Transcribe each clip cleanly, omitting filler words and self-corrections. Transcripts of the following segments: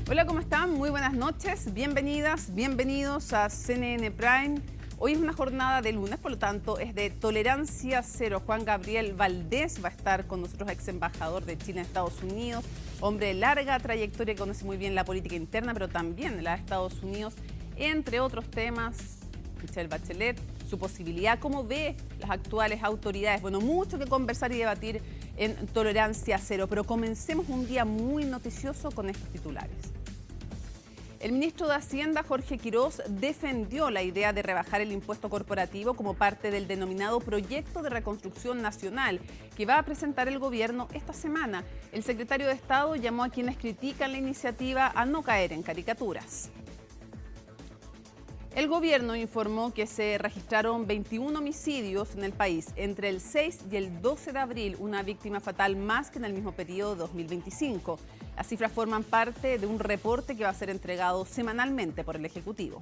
Hola, ¿cómo están? Muy buenas noches, bienvenidas, bienvenidos a CNN Prime. Hoy es una jornada de lunes, por lo tanto es de tolerancia cero. Juan Gabriel Valdés va a estar con nosotros, ex embajador de Chile en Estados Unidos, hombre de larga trayectoria que conoce muy bien la política interna, pero también la de Estados Unidos, entre otros temas. Michelle Bachelet, su posibilidad, cómo ve las actuales autoridades. Bueno, mucho que conversar y debatir en tolerancia cero, pero comencemos un día muy noticioso con estos titulares. El ministro de Hacienda, Jorge Quirós, defendió la idea de rebajar el impuesto corporativo como parte del denominado Proyecto de Reconstrucción Nacional que va a presentar el gobierno esta semana. El secretario de Estado llamó a quienes critican la iniciativa a no caer en caricaturas. El gobierno informó que se registraron 21 homicidios en el país entre el 6 y el 12 de abril, una víctima fatal más que en el mismo periodo de 2025. Las cifras forman parte de un reporte que va a ser entregado semanalmente por el Ejecutivo.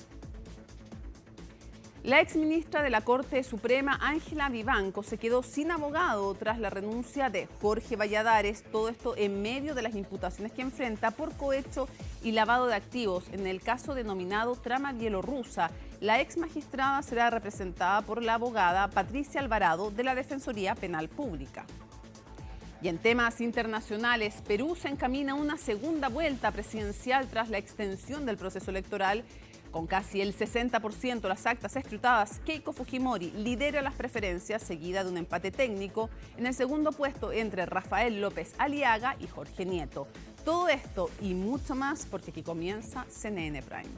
La exministra de la Corte Suprema, Ángela Vivanco, se quedó sin abogado tras la renuncia de Jorge Valladares, todo esto en medio de las imputaciones que enfrenta por cohecho y lavado de activos en el caso denominado Trama Bielorrusa. La ex magistrada será representada por la abogada Patricia Alvarado de la Defensoría Penal Pública. Y en temas internacionales, Perú se encamina a una segunda vuelta presidencial tras la extensión del proceso electoral. Con casi el 60% de las actas escrutadas, Keiko Fujimori lidera las preferencias, seguida de un empate técnico en el segundo puesto entre Rafael López Aliaga y Jorge Nieto. Todo esto y mucho más porque aquí comienza CNN Prime.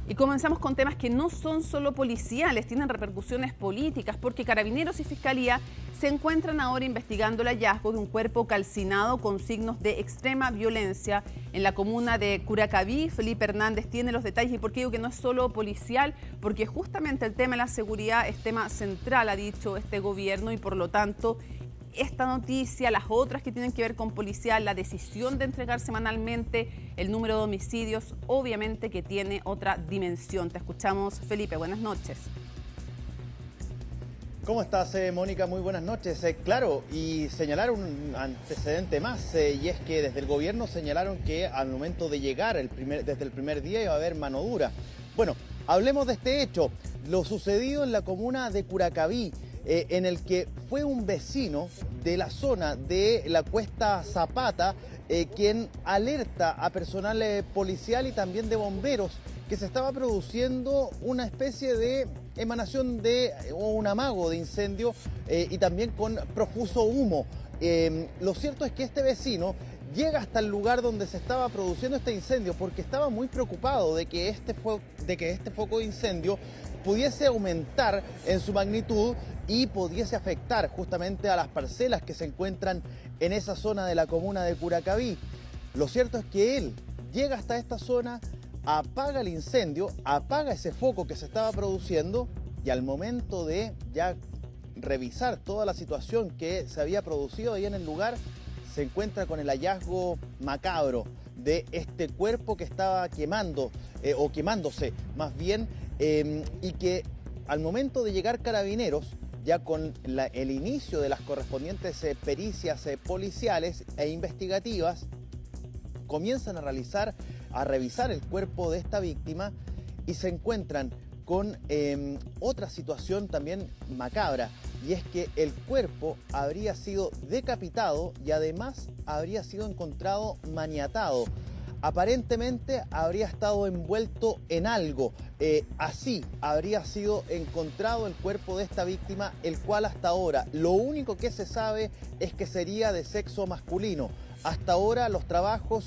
Y comenzamos con temas que no son solo policiales, tienen repercusiones políticas, porque Carabineros y Fiscalía se encuentran ahora investigando el hallazgo de un cuerpo calcinado con signos de extrema violencia en la comuna de Curacaví. Felipe Hernández tiene los detalles. ¿Y por qué digo que no es solo policial? Porque justamente el tema de la seguridad es tema central, ha dicho este gobierno, y por lo tanto esta noticia, las otras que tienen que ver con policial, la decisión de entregar semanalmente el número de homicidios, obviamente que tiene otra dimensión. Te escuchamos, Felipe, buenas noches. ¿Cómo estás, Mónica? Muy buenas noches. Claro, y señalar un antecedente más, y es que desde el gobierno señalaron que al momento de llegar desde el primer día iba a haber mano dura. Bueno, hablemos de este hecho, lo sucedido en la comuna de Curacaví, en el que fue un vecino de la zona de la Cuesta Zapata quien alerta a personal policial y también de bomberos que se estaba produciendo una especie de emanación o un amago de incendio y también con profuso humo. Lo cierto es que este vecino llega hasta el lugar donde se estaba produciendo este incendio porque estaba muy preocupado de que este foco de incendio pudiese aumentar en su magnitud y pudiese afectar justamente a las parcelas que se encuentran en esa zona de la comuna de Curacaví. Lo cierto es que él llega hasta esta zona, apaga el incendio, apaga ese foco que se estaba produciendo y al momento de ya revisar toda la situación que se había producido ahí en el lugar, se encuentra con el hallazgo macabro de este cuerpo que estaba quemando, o quemándose más bien, y que al momento de llegar Carabineros, ya con el inicio de las correspondientes pericias policiales e investigativas, comienzan a revisar el cuerpo de esta víctima y se encuentran con otra situación también macabra, y es que el cuerpo habría sido decapitado y además habría sido encontrado maniatado. Aparentemente habría estado envuelto en algo. Así habría sido encontrado el cuerpo de esta víctima, el cual hasta ahora lo único que se sabe es que sería de sexo masculino. Hasta ahora los trabajos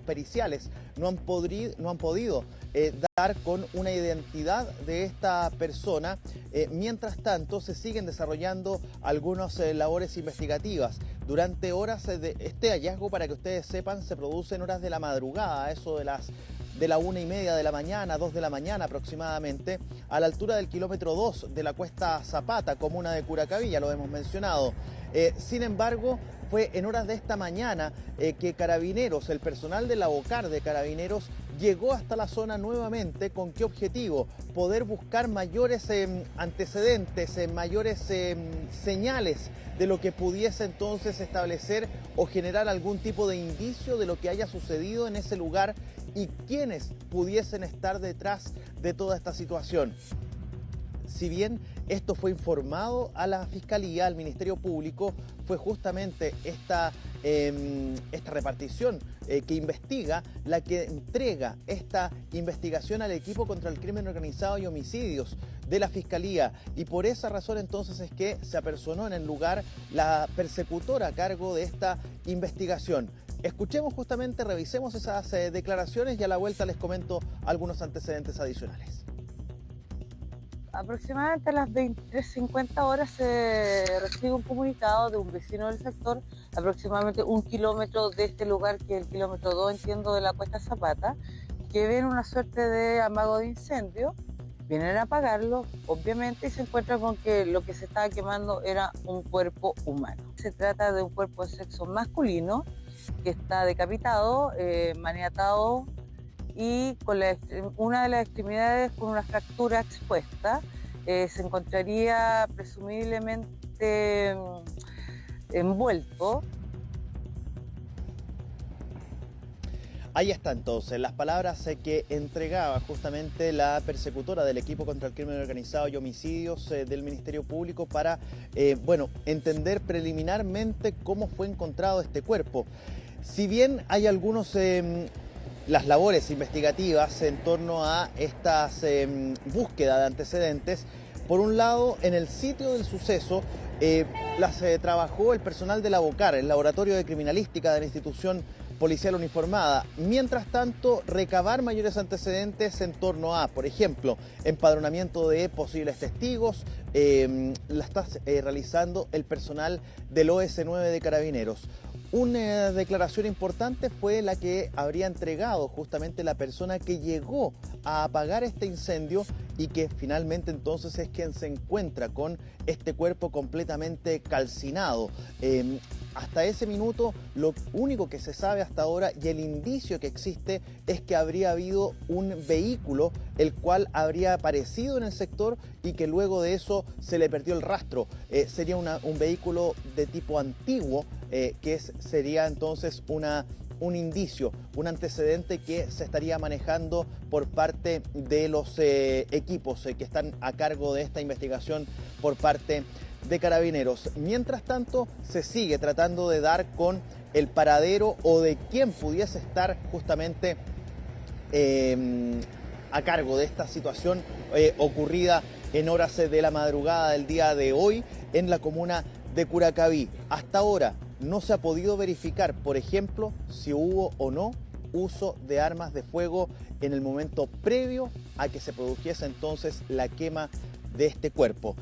periciales no han podido dar con una identidad de esta persona. Mientras tanto, se siguen desarrollando algunas labores investigativas. Durante horas de este hallazgo, para que ustedes sepan, se produce en horas de la madrugada, eso de la 1:30 de la mañana, 2 de la mañana aproximadamente, a la altura del kilómetro 2 de la Cuesta Zapata, comuna de Curacaví, ya lo hemos mencionado. Sin embargo, fue en horas de esta mañana que Carabineros, el personal de la OCAR de Carabineros, llegó hasta la zona nuevamente. ¿Con qué objetivo? Poder buscar mayores antecedentes, mayores señales de lo que pudiese entonces establecer o generar algún tipo de indicio de lo que haya sucedido en ese lugar y quiénes pudiesen estar detrás de toda esta situación. Si bien esto fue informado a la Fiscalía, al Ministerio Público, fue justamente esta repartición que investiga la que entrega esta investigación al equipo contra el crimen organizado y homicidios de la Fiscalía. Y por esa razón entonces es que se apersonó en el lugar la persecutora a cargo de esta investigación. Escuchemos justamente, revisemos esas declaraciones y a la vuelta les comento algunos antecedentes adicionales. Aproximadamente a las 23:50 horas se recibe un comunicado de un vecino del sector, aproximadamente 1 kilómetro de este lugar, que es el kilómetro 2, entiendo, de la Cuesta Zapata, que ven una suerte de amago de incendio. Vienen a apagarlo, obviamente, y se encuentran con que lo que se estaba quemando era un cuerpo humano. Se trata de un cuerpo de sexo masculino que está decapitado, maniatado, y con una de las extremidades con una fractura expuesta. Se encontraría presumiblemente envuelto. Ahí está entonces las palabras que entregaba justamente la persecutora del equipo contra el crimen organizado y homicidios del Ministerio Público para, entender preliminarmente cómo fue encontrado este cuerpo. Si bien hay algunos las labores investigativas en torno a estas búsquedas de antecedentes, por un lado, en el sitio del suceso las trabajó el personal de la BOCAR, el Laboratorio de Criminalística de la institución policial uniformada. Mientras tanto, recabar mayores antecedentes en torno a, por ejemplo, empadronamiento de posibles testigos, la está realizando el personal del OS9 de Carabineros. Una declaración importante fue la que habría entregado justamente la persona que llegó a apagar este incendio y que finalmente entonces es quien se encuentra con este cuerpo completamente calcinado. Hasta ese minuto lo único que se sabe hasta ahora y el indicio que existe es que habría habido un vehículo el cual habría aparecido en el sector y que luego de eso se le perdió el rastro. Sería un vehículo de tipo antiguo sería entonces un indicio, un antecedente que se estaría manejando por parte de los equipos que están a cargo de esta investigación por parte de Carabineros. Mientras tanto, se sigue tratando de dar con el paradero o de quién pudiese estar justamente a cargo de esta situación ocurrida en horas de la madrugada del día de hoy en la comuna de Curacaví. Hasta ahora no se ha podido verificar, por ejemplo, si hubo o no uso de armas de fuego en el momento previo a que se produjese entonces la quema de este cuerpo.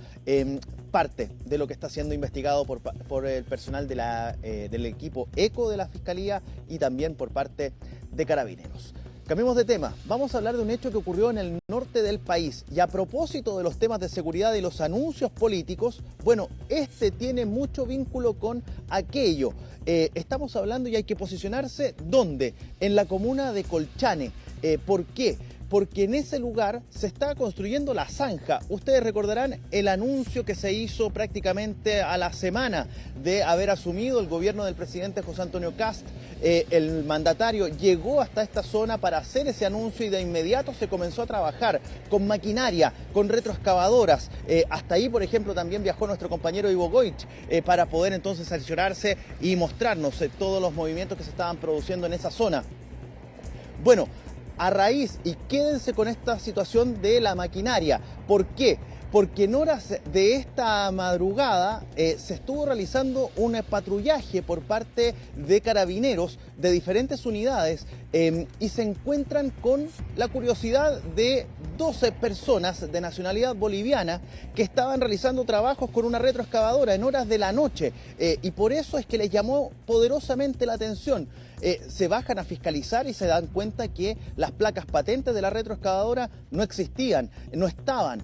Parte de lo que está siendo investigado por el personal del equipo ECO de la Fiscalía y también por parte de Carabineros. Cambiemos de tema, vamos a hablar de un hecho que ocurrió en el norte del país y a propósito de los temas de seguridad y los anuncios políticos, este tiene mucho vínculo con aquello. Estamos hablando y hay que posicionarse ¿dónde? En la comuna de Colchane. ¿Por qué? Porque en ese lugar se está construyendo la zanja. Ustedes recordarán el anuncio que se hizo prácticamente a la semana de haber asumido el gobierno del presidente José Antonio Kast. El mandatario llegó hasta esta zona para hacer ese anuncio y de inmediato se comenzó a trabajar con maquinaria, con retroexcavadoras. Hasta ahí, por ejemplo, también viajó nuestro compañero Ivo Goich para poder entonces cerciorarse y mostrarnos todos los movimientos que se estaban produciendo en esa zona. A raíz, y quédense con esta situación de la maquinaria. ¿Por qué? Porque en horas de esta madrugada se estuvo realizando un patrullaje por parte de Carabineros de diferentes unidades y se encuentran con la curiosidad de 12 personas de nacionalidad boliviana que estaban realizando trabajos con una retroexcavadora en horas de la noche y por eso es que les llamó poderosamente la atención. Se bajan a fiscalizar y se dan cuenta que las placas patentes de la retroexcavadora no existían, no estaban.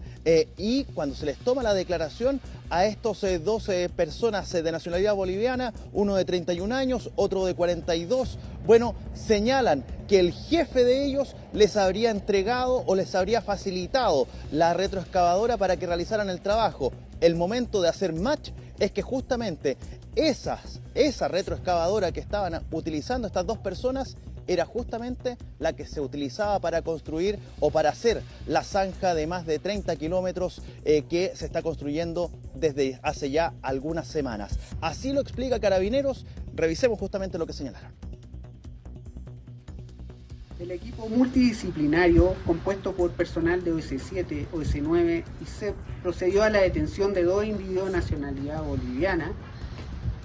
Y y cuando se les toma la declaración a estos 12 personas de nacionalidad boliviana, uno de 31 años, otro de 42, bueno, señalan que el jefe de ellos les habría entregado o les habría facilitado la retroexcavadora para que realizaran el trabajo. El momento de hacer match es que justamente esa retroexcavadora que estaban utilizando estas dos personas era justamente la que se utilizaba para construir o para hacer la zanja de más de 30 kilómetros que se está construyendo desde hace ya algunas semanas. Así lo explica Carabineros. Revisemos justamente lo que señalaron. El equipo multidisciplinario, compuesto por personal de OS7, OS9 y CEP, procedió a la detención de 2 individuos de nacionalidad boliviana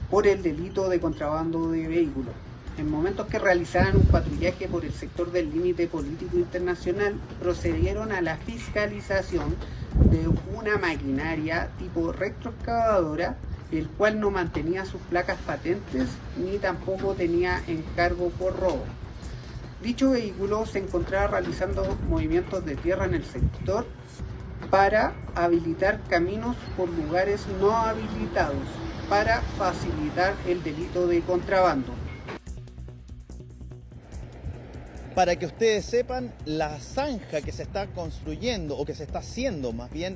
por el delito de contrabando de vehículos. En momentos que realizaban un patrullaje por el sector del límite político internacional, procedieron a la fiscalización de una maquinaria tipo retroexcavadora, el cual no mantenía sus placas patentes ni tampoco tenía encargo por robo. Dicho vehículo se encontraba realizando movimientos de tierra en el sector para habilitar caminos por lugares no habilitados para facilitar el delito de contrabando. Para que ustedes sepan, la zanja que se está construyendo, o que se está haciendo más bien,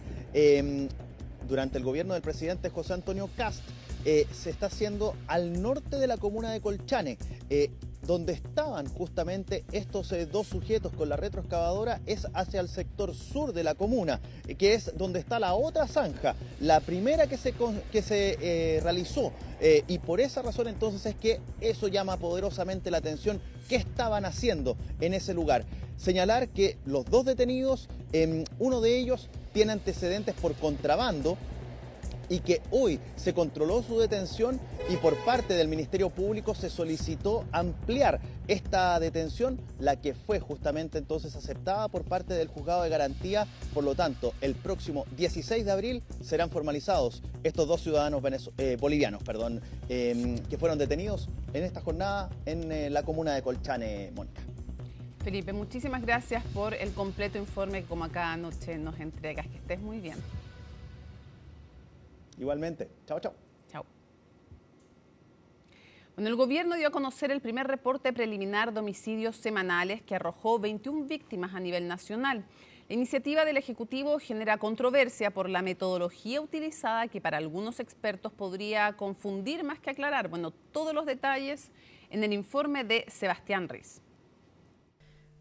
durante el gobierno del presidente José Antonio Kast, se está haciendo al norte de la comuna de Colchane. Donde estaban justamente estos dos sujetos con la retroexcavadora es hacia el sector sur de la comuna, que es donde está la otra zanja, la primera que se realizó, y por esa razón entonces es que eso llama poderosamente la atención. ¿Qué estaban haciendo en ese lugar? Señalar que los dos detenidos, uno de ellos tiene antecedentes por contrabando, y que hoy se controló su detención y por parte del Ministerio Público se solicitó ampliar esta detención, la que fue justamente entonces aceptada por parte del Juzgado de Garantía. Por lo tanto, el próximo 16 de abril serán formalizados estos dos ciudadanos bolivianos, que fueron detenidos en esta jornada en la comuna de Colchane, Mónica. Felipe, muchísimas gracias por el completo informe que como cada noche nos entregas. Que estés muy bien. Igualmente. Chao, chao. Chao. Bueno, el gobierno dio a conocer el primer reporte preliminar de homicidios semanales que arrojó 21 víctimas a nivel nacional. La iniciativa del Ejecutivo genera controversia por la metodología utilizada, que para algunos expertos podría confundir más que aclarar. Bueno, todos los detalles en el informe de Sebastián Riz.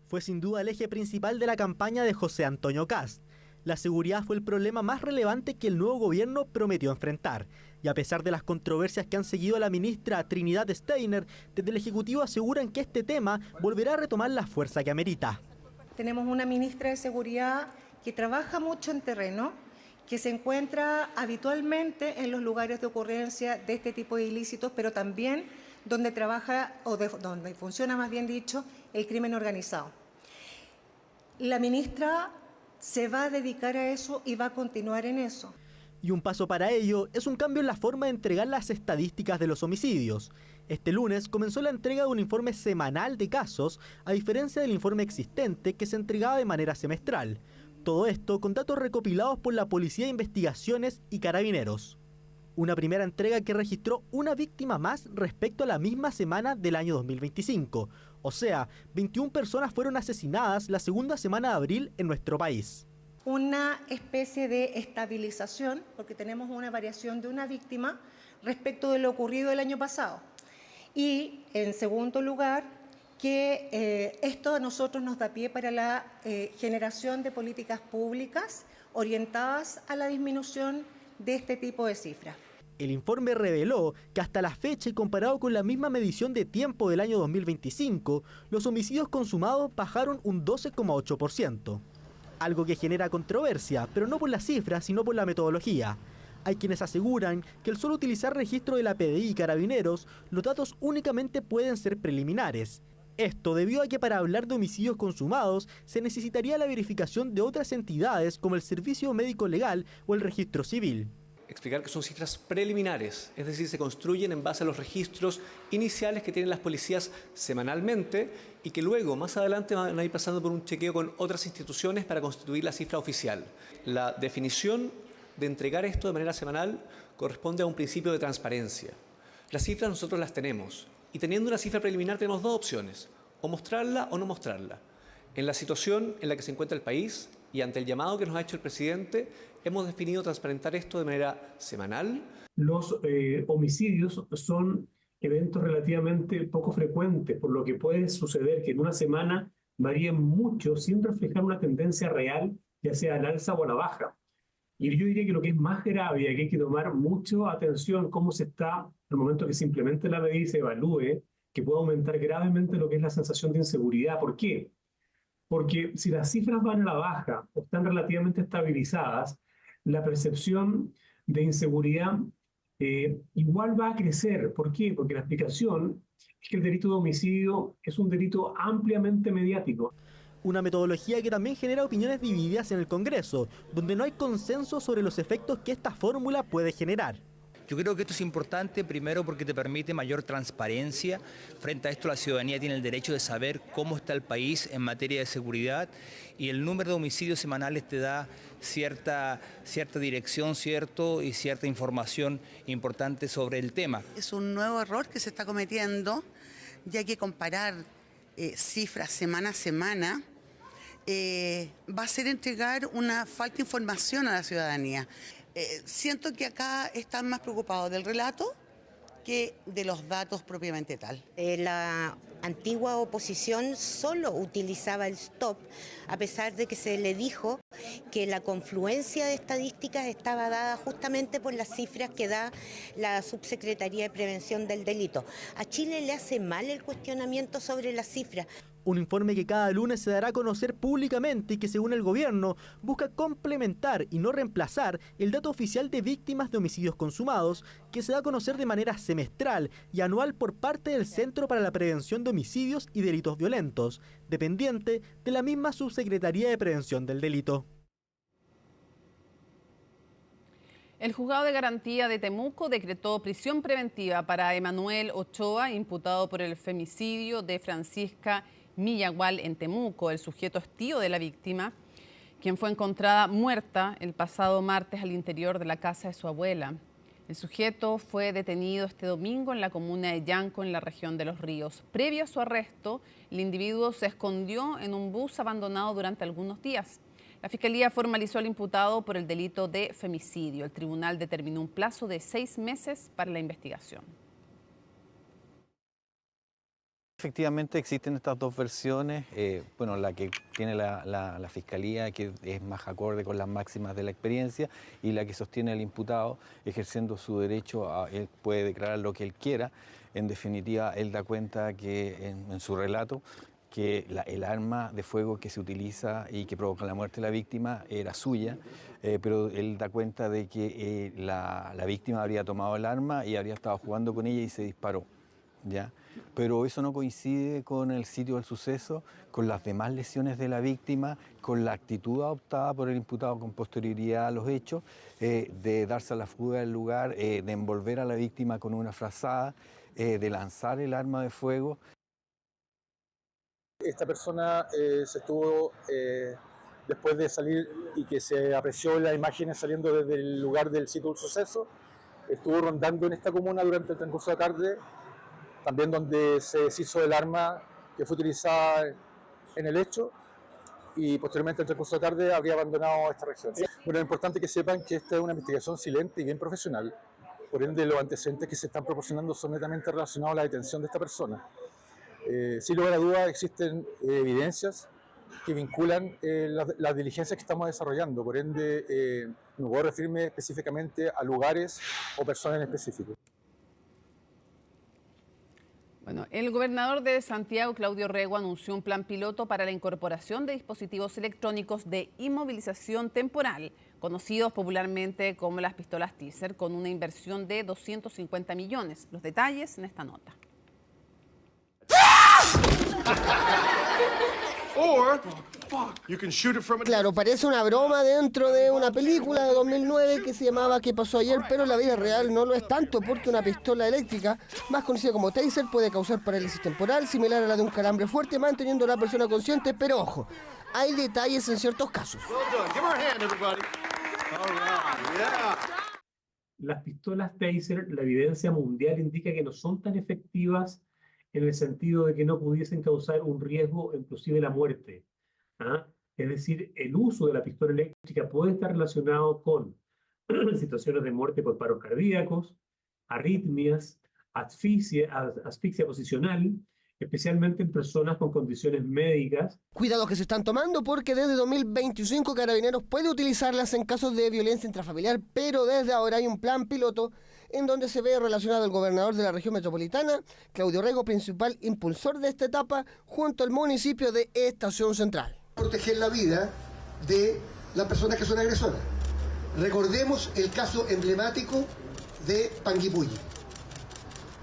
Fue sin duda el eje principal de la campaña de José Antonio Kast. La seguridad fue el problema más relevante que el nuevo gobierno prometió enfrentar. Y a pesar de las controversias que han seguido a la ministra Trinidad Steiner, desde el Ejecutivo aseguran que este tema volverá a retomar la fuerza que amerita. Tenemos una ministra de Seguridad que trabaja mucho en terreno, que se encuentra habitualmente en los lugares de ocurrencia de este tipo de ilícitos, pero también donde trabaja, donde funciona, más bien dicho, el crimen organizado. La ministra se va a dedicar a eso y va a continuar en eso. Y un paso para ello es un cambio en la forma de entregar las estadísticas de los homicidios. Este lunes comenzó la entrega de un informe semanal de casos, a diferencia del informe existente que se entregaba de manera semestral. Todo esto con datos recopilados por la Policía de Investigaciones y Carabineros. Una primera entrega que registró una víctima más respecto a la misma semana del año 2025. O sea, 21 personas fueron asesinadas la segunda semana de abril en nuestro país. Una especie de estabilización, porque tenemos una variación de una víctima respecto de lo ocurrido el año pasado. Y, en segundo lugar, que esto a nosotros nos da pie para la generación de políticas públicas orientadas a la disminución de este tipo de cifras. El informe reveló que hasta la fecha y comparado con la misma medición de tiempo del año 2025, los homicidios consumados bajaron un 12,8%. Algo que genera controversia, pero no por las cifras, sino por la metodología. Hay quienes aseguran que al solo utilizar registro de la PDI y Carabineros, los datos únicamente pueden ser preliminares. Esto debido a que para hablar de homicidios consumados se necesitaría la verificación de otras entidades como el Servicio Médico Legal o el Registro Civil. explicar que son cifras preliminares, es decir, se construyen en base a los registros iniciales que tienen las policías semanalmente y que luego, más adelante, van a ir pasando por un chequeo con otras instituciones para constituir la cifra oficial. La definición de entregar esto de manera semanal corresponde a un principio de transparencia. Las cifras nosotros las tenemos y teniendo una cifra preliminar tenemos dos opciones, o mostrarla o no mostrarla. En la situación en la que se encuentra el país y ante el llamado que nos ha hecho el presidente, hemos definido transparentar esto de manera semanal. Los homicidios son eventos relativamente poco frecuentes, por lo que puede suceder que en una semana varíen mucho sin reflejar una tendencia real, ya sea al alza o a la baja. Y yo diría que lo que es más grave y que hay que tomar mucha atención cómo se está, al momento que se implemente la medida y se evalúe, que puede aumentar gravemente lo que es la sensación de inseguridad. ¿Por qué? Porque si las cifras van a la baja o están relativamente estabilizadas, la percepción de inseguridad igual va a crecer. ¿Por qué? Porque la explicación es que el delito de homicidio es un delito ampliamente mediático. Una metodología que también genera opiniones divididas en el Congreso, donde no hay consenso sobre los efectos que esta fórmula puede generar. Yo creo que esto es importante, primero porque te permite mayor transparencia. Frente a esto, la ciudadanía tiene el derecho de saber cómo está el país en materia de seguridad y el número de homicidios semanales te da cierta dirección, y cierta información importante sobre el tema. Es un nuevo error que se está cometiendo, ya que comparar cifras semana a semana va a ser entregar una falta de información a la ciudadanía. Siento que acá están más preocupados del relato que de los datos propiamente tal. La antigua oposición solo utilizaba el stop, a pesar de que se le dijo que la confluencia de estadísticas estaba dada justamente por las cifras que da la Subsecretaría de Prevención del Delito. A Chile le hace mal el cuestionamiento sobre las cifras. Un informe que cada lunes se dará a conocer públicamente y que, según el gobierno, busca complementar y no reemplazar el dato oficial de víctimas de homicidios consumados, que se da a conocer de manera semestral y anual por parte del Centro para la Prevención de Homicidios y Delitos Violentos, dependiente de la misma Subsecretaría de Prevención del Delito. El Juzgado de Garantía de Temuco decretó prisión preventiva para Emanuel Ochoa, imputado por el femicidio de Francisca Millagual en Temuco. El sujeto es tío de la víctima, quien fue encontrada muerta el pasado martes al interior de la casa de su abuela. El sujeto fue detenido este domingo en la comuna de Llanco, en la región de Los Ríos. Previo a su arresto, el individuo se escondió en un bus abandonado durante algunos días. La Fiscalía formalizó al imputado por el delito de femicidio. El tribunal determinó un plazo de 6 meses para la investigación. Efectivamente existen estas dos versiones, bueno, la que tiene la Fiscalía, que es más acorde con las máximas de la experiencia, y la que sostiene el imputado, ejerciendo su derecho él puede declarar lo que él quiera. En definitiva, él da cuenta que en su relato que el arma de fuego que se utiliza y que provoca la muerte de la víctima era suya, pero él da cuenta de que la víctima habría tomado el arma y habría estado jugando con ella y se disparó, ¿ya? Pero eso no coincide con el sitio del suceso, con las demás lesiones de la víctima, con la actitud adoptada por el imputado con posterioridad a los hechos, de darse a la fuga del lugar, de envolver a la víctima con una frazada, de lanzar el arma de fuego. Esta persona se estuvo, después de salir y que se apreció las imágenes saliendo desde el lugar del sitio del suceso, estuvo rondando en esta comuna durante el transcurso de la tarde, también donde se deshizo el arma que fue utilizada en el hecho, y posteriormente en el transcurso de la tarde habría abandonado esta región. Bueno, es importante que sepan que esta es una investigación silente y bien profesional, por ende los antecedentes que se están proporcionando son netamente relacionados a la detención de esta persona. Sin lugar a dudas existen evidencias que vinculan las diligencias que estamos desarrollando, por ende no puedo referirme específicamente a lugares o personas en específico. Bueno, el gobernador de Santiago, Claudio Rego, anunció un plan piloto para la incorporación de dispositivos electrónicos de inmovilización temporal, conocidos popularmente como las pistolas Taser, con una inversión de 250 millones. Los detalles en esta nota. Claro, parece una broma dentro de una película de 2009 que se llamaba ¿Qué pasó ayer?, pero la vida real no lo es tanto porque una pistola eléctrica, más conocida como taser, puede causar parálisis temporal similar a la de un calambre fuerte, manteniendo a la persona consciente, pero ojo, hay detalles en ciertos casos. Las pistolas taser, la evidencia mundial indica que no son tan efectivas en el sentido de que no pudiesen causar un riesgo, inclusive la muerte. ¿Ah? Es decir, el uso de la pistola eléctrica puede estar relacionado con situaciones de muerte por paros cardíacos, arritmias, asfixia posicional, especialmente en personas con condiciones médicas. Cuidados que se están tomando porque desde 2025 Carabineros puede utilizarlas en casos de violencia intrafamiliar, pero desde ahora hay un plan piloto en donde se ve relacionado el gobernador de la región metropolitana, Claudio Rego, principal impulsor de esta etapa, junto al municipio de Estación Central. Proteger la vida de las personas que son agresoras. Recordemos el caso emblemático de Panguipulli.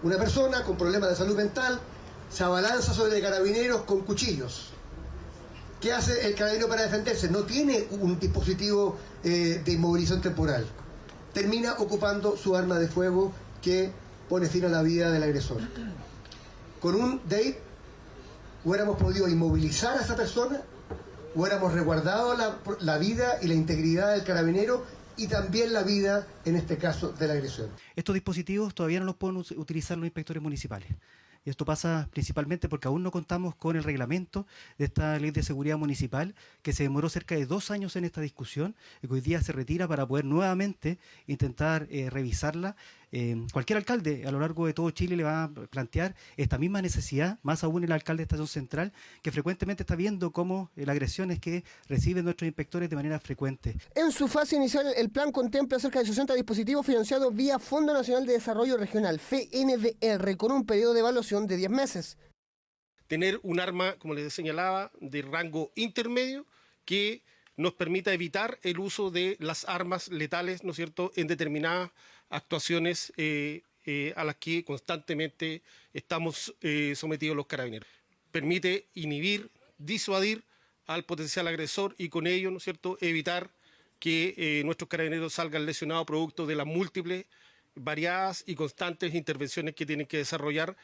Una persona con problemas de salud mental se abalanza sobre carabineros con cuchillos. ¿Qué hace el carabinero para defenderse? No tiene un dispositivo de inmovilización temporal. Termina ocupando su arma de fuego que pone fin a la vida del agresor. Con un DATE hubiéramos podido inmovilizar a esa persona, hubiéramos resguardado la vida y la integridad del carabinero y también la vida, en este caso, de la agresión. Estos dispositivos todavía no los pueden utilizar los inspectores municipales. Y esto pasa principalmente porque aún no contamos con el reglamento de esta ley de seguridad municipal que se demoró cerca de 2 años en esta discusión y que hoy día se retira para poder nuevamente intentar revisarla. Cualquier alcalde a lo largo de todo Chile le va a plantear esta misma necesidad, más aún el alcalde de Estación Central, que frecuentemente está viendo cómo las agresiones que reciben nuestros inspectores de manera frecuente. En su fase inicial, el plan contempla cerca de 60 dispositivos financiados vía Fondo Nacional de Desarrollo Regional, FNDR, con un periodo de evaluación de 10 meses. Tener un arma, como les señalaba, de rango intermedio que nos permita evitar el uso de las armas letales, ¿no es cierto?, en determinadas actuaciones a las que constantemente estamos sometidos los carabineros. Permite inhibir, disuadir al potencial agresor y con ello, ¿no es cierto?, evitar que nuestros carabineros salgan lesionados producto de las múltiples, variadas y constantes intervenciones que tienen que desarrollar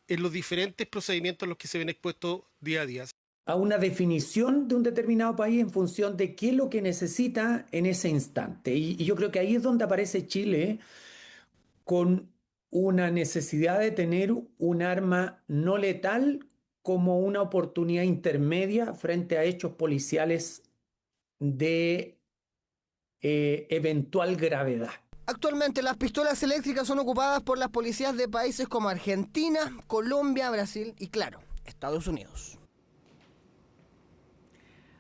en los diferentes procedimientos a los que se ven expuestos día a día. A una definición de un determinado país en función de qué es lo que necesita en ese instante. Y yo creo que ahí es donde aparece Chile con una necesidad de tener un arma no letal como una oportunidad intermedia frente a hechos policiales de eventual gravedad. Actualmente las pistolas eléctricas son ocupadas por las policías de países como Argentina, Colombia, Brasil y, claro, Estados Unidos.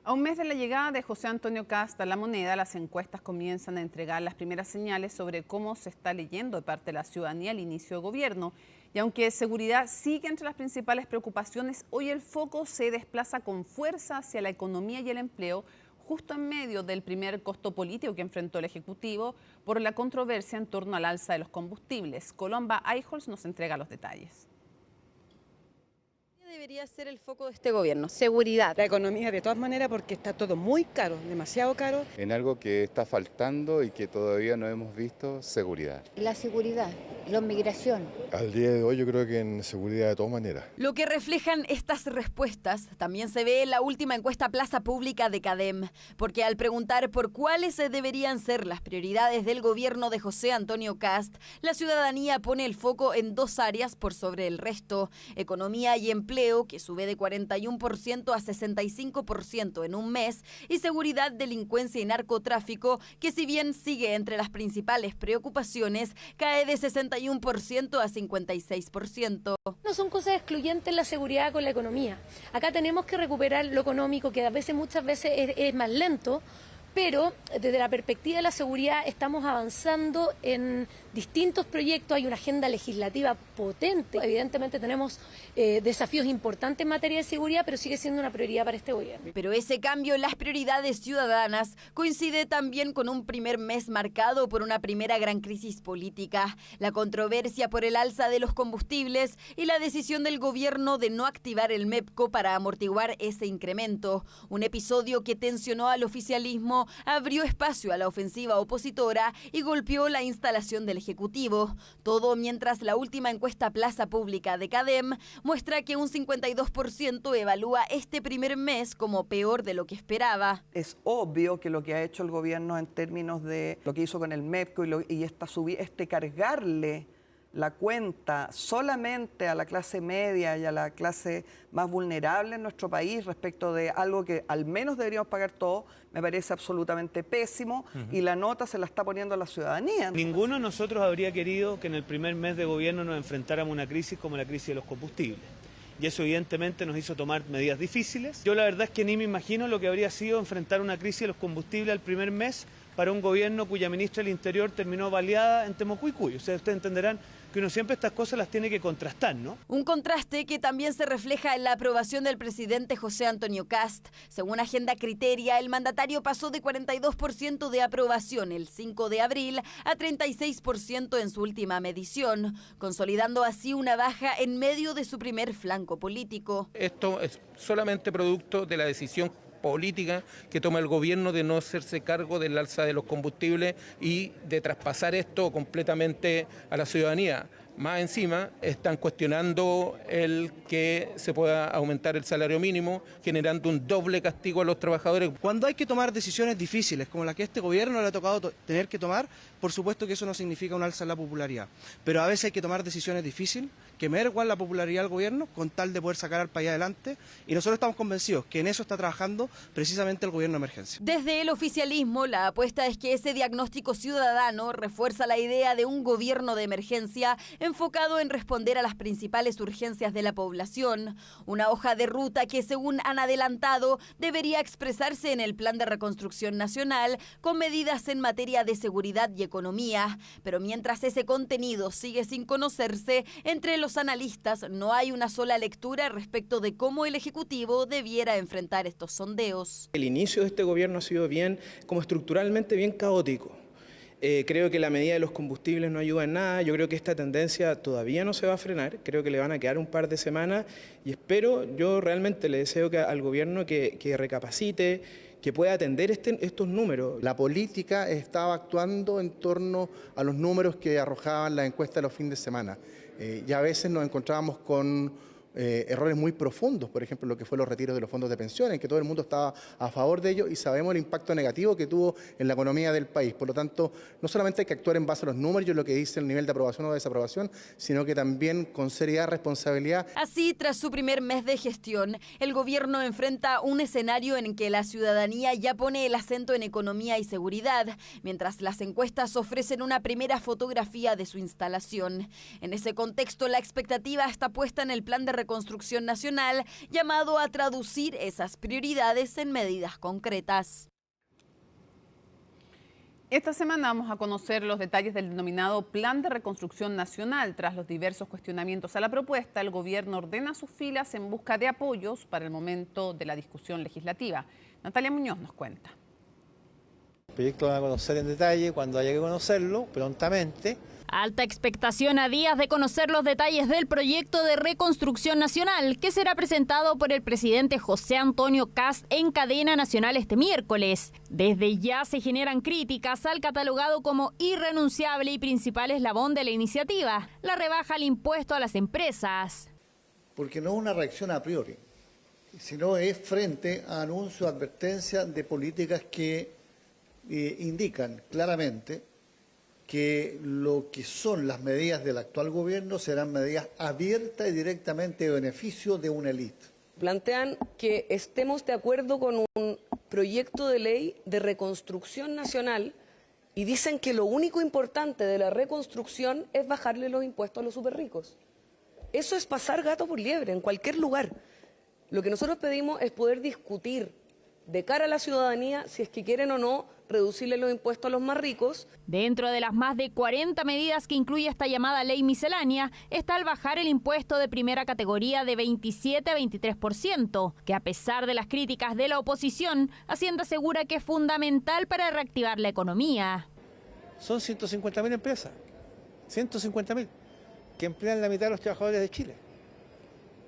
A un mes de la llegada de José Antonio Kast a La Moneda, las encuestas comienzan a entregar las primeras señales sobre cómo se está leyendo de parte de la ciudadanía el inicio de gobierno. Y aunque seguridad sigue entre las principales preocupaciones, hoy el foco se desplaza con fuerza hacia la economía y el empleo, justo en medio del primer costo político que enfrentó el Ejecutivo por la controversia en torno al alza de los combustibles. Colomba Eichholz nos entrega los detalles. Debería ser el foco de este gobierno, seguridad. La economía de todas maneras porque está todo muy caro, demasiado caro. En algo que está faltando y que todavía no hemos visto, seguridad. La seguridad, la migración. Al día de hoy yo creo que en seguridad de todas maneras. Lo que reflejan estas respuestas también se ve en la última encuesta Plaza Pública de CADEM, porque al preguntar por cuáles deberían ser las prioridades del gobierno de José Antonio Kast, la ciudadanía pone el foco en 2 áreas por sobre el resto: economía y empleo, que sube de 41% a 65% en un mes, y seguridad, delincuencia y narcotráfico, que si bien sigue entre las principales preocupaciones, cae de 61% a 56%. No son cosas excluyentes la seguridad con la economía. Acá tenemos que recuperar lo económico, que muchas veces es más lento, Pero desde la perspectiva de la seguridad estamos avanzando en distintos proyectos, hay una agenda legislativa potente. Evidentemente tenemos desafíos importantes en materia de seguridad, pero sigue siendo una prioridad para este gobierno. Pero ese cambio en las prioridades ciudadanas coincide también con un primer mes marcado por una primera gran crisis política, la controversia por el alza de los combustibles y la decisión del gobierno de no activar el MEPCO para amortiguar ese incremento. Un episodio que tensionó al oficialismo, abrió espacio a la ofensiva opositora y golpeó la instalación del Ejecutivo. Todo mientras la última encuesta Plaza Pública de CADEM muestra que un 52% evalúa este primer mes como peor de lo que esperaba. Es obvio que lo que ha hecho el gobierno en términos de lo que hizo con el MEPCO y cargarle la cuenta solamente a la clase media y a la clase más vulnerable en nuestro país respecto de algo que al menos deberíamos pagar todos, me parece absolutamente pésimo y la nota se la está poniendo a la ciudadanía. Ninguno de nosotros habría querido que en el primer mes de gobierno nos enfrentáramos a una crisis como la crisis de los combustibles. Y eso evidentemente nos hizo tomar medidas difíciles. Yo la verdad es que ni me imagino lo que habría sido enfrentar una crisis de los combustibles al primer mes para un gobierno cuya ministra del Interior terminó baleada en Temucuicuy. O sea, ustedes entenderán que uno siempre estas cosas las tiene que contrastar, ¿no? Un contraste que también se refleja en la aprobación del presidente José Antonio Kast. Según Agenda Criteria, el mandatario pasó de 42% de aprobación el 5 de abril a 36% en su última medición, consolidando así una baja en medio de su primer flanco político. Esto es solamente producto de la decisión política que toma el gobierno de no hacerse cargo del alza de los combustibles y de traspasar esto completamente a la ciudadanía. Más encima, están cuestionando el que se pueda aumentar el salario mínimo, generando un doble castigo a los trabajadores. Cuando hay que tomar decisiones difíciles, como la que a este gobierno le ha tocado tener que tomar, por supuesto que eso no significa un alza en la popularidad. Pero a veces hay que tomar decisiones difíciles que merguan la popularidad del gobierno con tal de poder sacar al país adelante. Y nosotros estamos convencidos que en eso está trabajando precisamente el gobierno de emergencia. Desde el oficialismo, la apuesta es que ese diagnóstico ciudadano refuerza la idea de un gobierno de emergencia enfocado en responder a las principales urgencias de la población. Una hoja de ruta que, según han adelantado, debería expresarse en el Plan de Reconstrucción Nacional con medidas en materia de seguridad y economía. Pero mientras ese contenido sigue sin conocerse, entre los analistas no hay una sola lectura respecto de cómo el Ejecutivo debiera enfrentar estos sondeos. El inicio de este gobierno ha sido como estructuralmente bien caótico. Creo que la medida de los combustibles no ayuda en nada. Yo creo que esta tendencia todavía no se va a frenar. Creo que le van a quedar un par de semanas y yo realmente le deseo al gobierno que recapacite, que pueda atender estos números. La política estaba actuando en torno a los números que arrojaban las encuestas de los fines de semana. Ya a veces nos encontrábamos con errores muy profundos, por ejemplo, lo que fue los retiros de los fondos de pensiones, en que todo el mundo estaba a favor de ello y sabemos el impacto negativo que tuvo en la economía del país. Por lo tanto, no solamente hay que actuar en base a los números y lo que dice el nivel de aprobación o desaprobación, sino que también con seriedad, responsabilidad. Así, tras su primer mes de gestión, el gobierno enfrenta un escenario en que la ciudadanía ya pone el acento en economía y seguridad, mientras las encuestas ofrecen una primera fotografía de su instalación. En ese contexto, la expectativa está puesta en el Plan de Reconstrucción Nacional, llamado a traducir esas prioridades en medidas concretas. Esta semana vamos a conocer los detalles del denominado Plan de Reconstrucción Nacional. Tras los diversos cuestionamientos a la propuesta, el gobierno ordena sus filas en busca de apoyos para el momento de la discusión legislativa. Natalia Muñoz nos cuenta. El proyecto lo van a conocer en detalle cuando haya que conocerlo, prontamente. Alta expectación a días de conocer los detalles del proyecto de reconstrucción nacional que será presentado por el presidente José Antonio Kast en cadena nacional este miércoles. Desde ya se generan críticas al catalogado como irrenunciable y principal eslabón de la iniciativa, la rebaja al impuesto a las empresas. Porque no es una reacción a priori, sino es frente a anuncios, advertencias de políticas que indican claramente que lo que son las medidas del actual gobierno serán medidas abiertas y directamente de beneficio de una élite. Plantean que estemos de acuerdo con un proyecto de ley de reconstrucción nacional y dicen que lo único importante de la reconstrucción es bajarle los impuestos a los superricos. Eso es pasar gato por liebre en cualquier lugar. Lo que nosotros pedimos es poder discutir de cara a la ciudadanía si es que quieren o no reducirle los impuestos a los más ricos. Dentro de las más de 40 medidas que incluye esta llamada ley miscelánea está el bajar el impuesto de primera categoría de 27 a 23%, que a pesar de las críticas de la oposición, Hacienda asegura que es fundamental para reactivar la economía. Son 150.000 empresas, 150.000, que emplean la mitad de los trabajadores de Chile.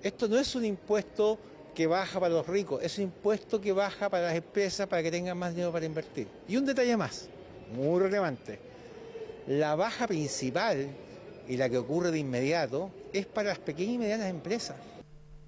Esto no es un impuesto que baja para los ricos, es un impuesto que baja para las empresas para que tengan más dinero para invertir. Y un detalle más, muy relevante, la baja principal y la que ocurre de inmediato es para las pequeñas y medianas empresas.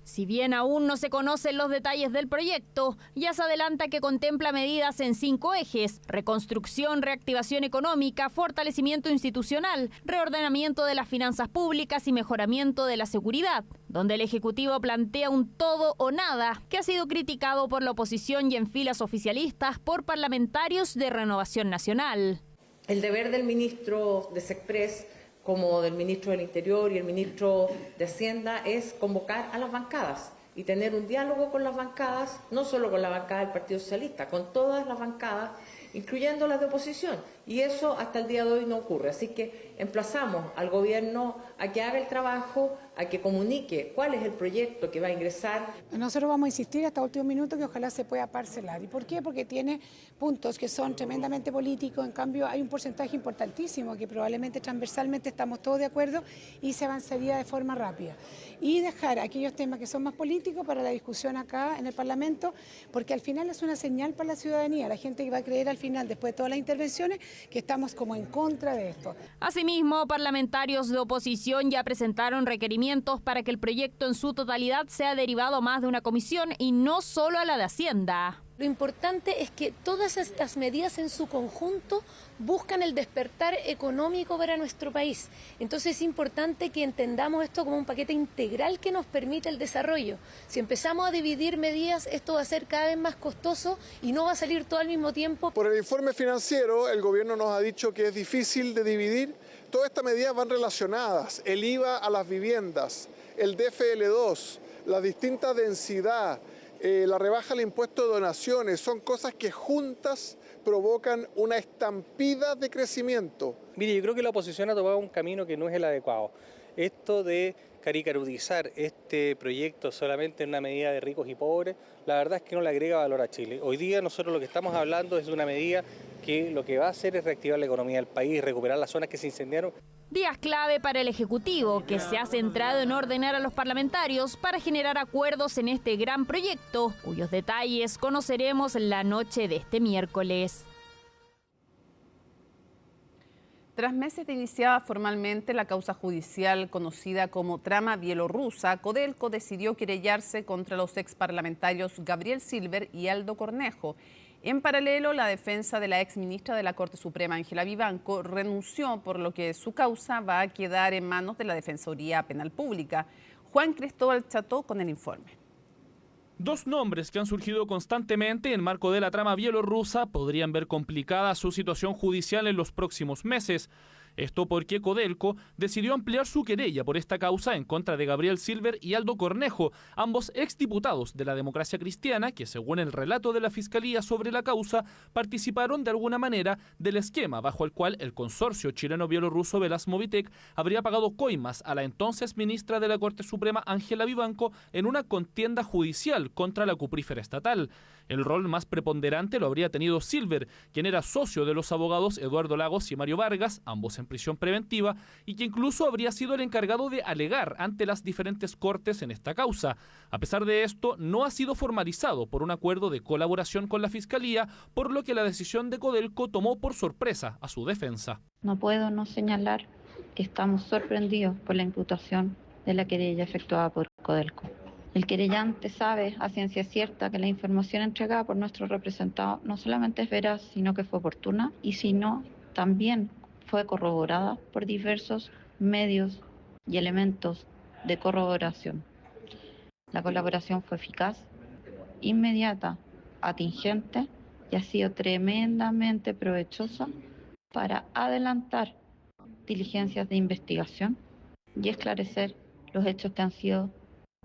Si bien aún no se conocen los detalles del proyecto, ya se adelanta que contempla medidas en 5 ejes: reconstrucción, reactivación económica, fortalecimiento institucional, reordenamiento de las finanzas públicas y mejoramiento de la seguridad, donde el Ejecutivo plantea un todo o nada, que ha sido criticado por la oposición y en filas oficialistas por parlamentarios de Renovación Nacional. El deber del ministro de Sexpress, como del ministro del Interior y el ministro de Hacienda, es convocar a las bancadas y tener un diálogo con las bancadas, no solo con la bancada del Partido Socialista, con todas las bancadas, incluyendo las de oposición. Y eso hasta el día de hoy no ocurre. Así que emplazamos al gobierno a que haga el trabajo, a que comunique cuál es el proyecto que va a ingresar. Nosotros vamos a insistir hasta el último minuto que ojalá se pueda parcelar. ¿Y por qué? Porque tiene puntos que son tremendamente políticos, en cambio hay un porcentaje importantísimo que probablemente transversalmente estamos todos de acuerdo y se avanzaría de forma rápida. Y dejar aquellos temas que son más políticos para la discusión acá en el Parlamento, porque al final es una señal para la ciudadanía, la gente que va a creer al final, después de todas las intervenciones, que estamos como en contra de esto. Asimismo, parlamentarios de oposición ya presentaron requerimientos para que el proyecto en su totalidad sea derivado a más de una comisión y no solo a la de Hacienda. Lo importante es que todas estas medidas en su conjunto buscan el despertar económico para nuestro país. Entonces es importante que entendamos esto como un paquete integral que nos permite el desarrollo. Si empezamos a dividir medidas, esto va a ser cada vez más costoso y no va a salir todo al mismo tiempo. Por el informe financiero, el gobierno nos ha dicho que es difícil de dividir. Todas estas medidas van relacionadas: el IVA a las viviendas, el DFL2, la distinta densidad, la rebaja al impuesto de donaciones, son cosas que juntas provocan una estampida de crecimiento. Mire, yo creo que la oposición ha tomado un camino que no es el adecuado. Esto de caricaturizar este proyecto solamente en una medida de ricos y pobres, la verdad es que no le agrega valor a Chile. Hoy día nosotros lo que estamos hablando es de una medida que lo que va a hacer es reactivar la economía del país, recuperar las zonas que se incendiaron. Días clave para el Ejecutivo, que se ha centrado en ordenar a los parlamentarios para generar acuerdos en este gran proyecto, cuyos detalles conoceremos la noche de este miércoles. Tras meses de iniciada formalmente la causa judicial conocida como trama bielorrusa, Codelco decidió querellarse contra los exparlamentarios Gabriel Silver y Aldo Cornejo. En paralelo, la defensa de la exministra de la Corte Suprema, Ángela Vivanco, renunció, por lo que su causa va a quedar en manos de la Defensoría Penal Pública. Juan Cristóbal Cható con el informe. Dos nombres que han surgido constantemente en marco de la trama bielorrusa podrían ver complicada su situación judicial en los próximos meses. Esto porque Codelco decidió ampliar su querella por esta causa en contra de Gabriel Silver y Aldo Cornejo, ambos exdiputados de la Democracia Cristiana que, según el relato de la Fiscalía sobre la causa, participaron de alguna manera del esquema bajo el cual el consorcio chileno-bielorruso Velasmovitec habría pagado coimas a la entonces ministra de la Corte Suprema, Ángela Vivanco, en una contienda judicial contra la cuprífera estatal. El rol más preponderante lo habría tenido Silver, quien era socio de los abogados Eduardo Lagos y Mario Vargas, ambos en prisión preventiva, y que incluso habría sido el encargado de alegar ante las diferentes cortes en esta causa. A pesar de esto, no ha sido formalizado por un acuerdo de colaboración con la Fiscalía, por lo que la decisión de Codelco tomó por sorpresa a su defensa. No puedo no señalar que estamos sorprendidos por la imputación de la querella efectuada por Codelco. El querellante sabe a ciencia cierta que la información entregada por nuestro representado no solamente es veraz, sino que fue oportuna y también fue corroborada por diversos medios y elementos de corroboración. La colaboración fue eficaz, inmediata, atingente y ha sido tremendamente provechosa para adelantar diligencias de investigación y esclarecer los hechos que han sido